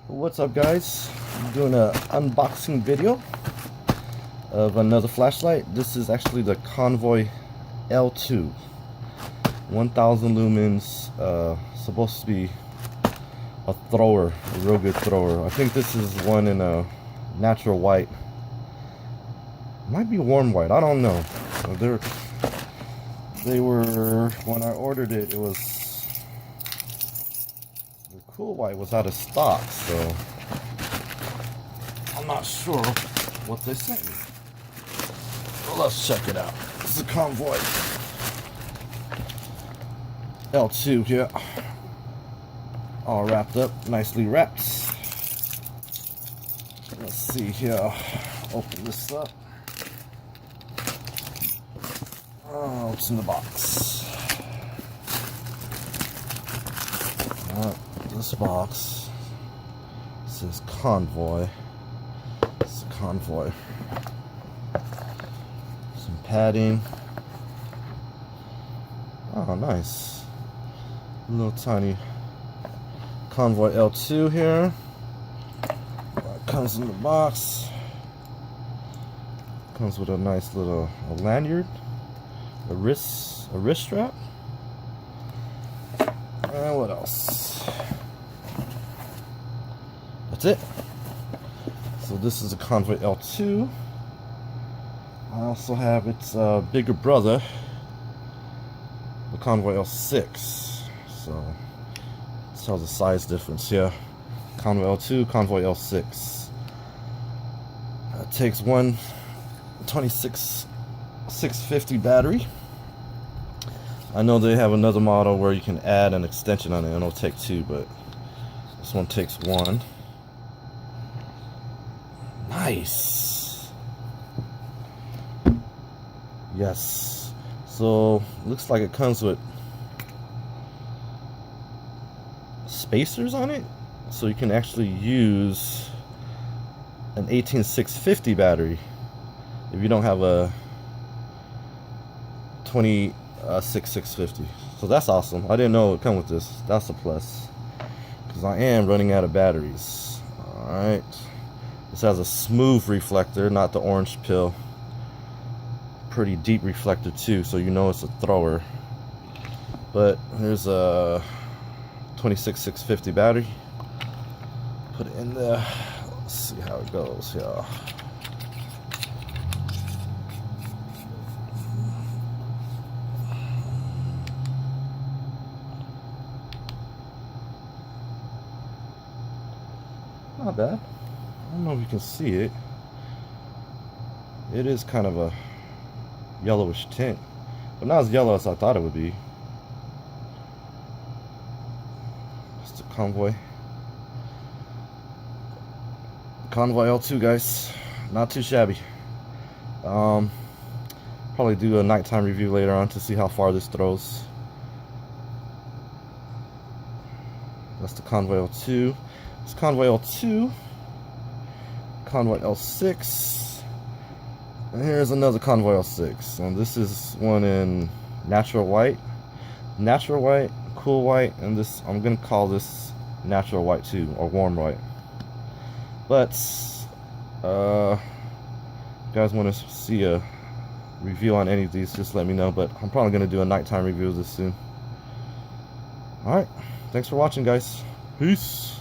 What's up, guys? I'm doing an unboxing video of another flashlight. This is actually the Convoy L2 1000 lumens, supposed to be a thrower, a real good thrower. I think this is one in a natural white, might be warm white, I don't know. They were, when I ordered it, it was, the cool white was out of stock, so I'm not sure what they sent me. Well, let's check it out. This is a Convoy L2 here, all wrapped up, nicely wrapped. Let's see here. Open this up. Oh, what's in the box? This box says Convoy. It's a Convoy. Some padding. Oh, nice. A little tiny Convoy L2 here. That comes in the box. Comes with a nice little lanyard, a wrist strap. And what else? That's it. So this is a Convoy L2. I also have its bigger brother, the Convoy L6. So it tells the size difference here. Convoy L2, Convoy L6. It takes one 650 battery. I know they have another model where you can add an extension on it and it'll take two, but this one takes one. Nice. Yes. So looks like it comes with spacers on it, so you can actually use an 18650 battery if you don't have a 26650. So that's awesome. I didn't know it would come with this. That's a plus, because I am running out of batteries. Alright, this has a smooth reflector, not the orange pill. Pretty deep reflector too, so you know it's a thrower. But here's a 26650 battery. Put it in there. Let's see how it goes here. Not bad. I don't know if you can see it. It is kind of a yellowish tint, but not as yellow as I thought it would be. It's the Convoy L2, guys. Not too shabby. Probably do a nighttime review later on to see how far this throws. That's the Convoy L2. It's Convoy L2, Convoy L6, and here's another Convoy L6. And this is one in natural white, cool white, and this, I'm gonna call this natural white too, or warm white. But if you guys want to see a review on any of these, just let me know. But I'm probably gonna do a nighttime review of this soon. All right, thanks for watching, guys. Peace.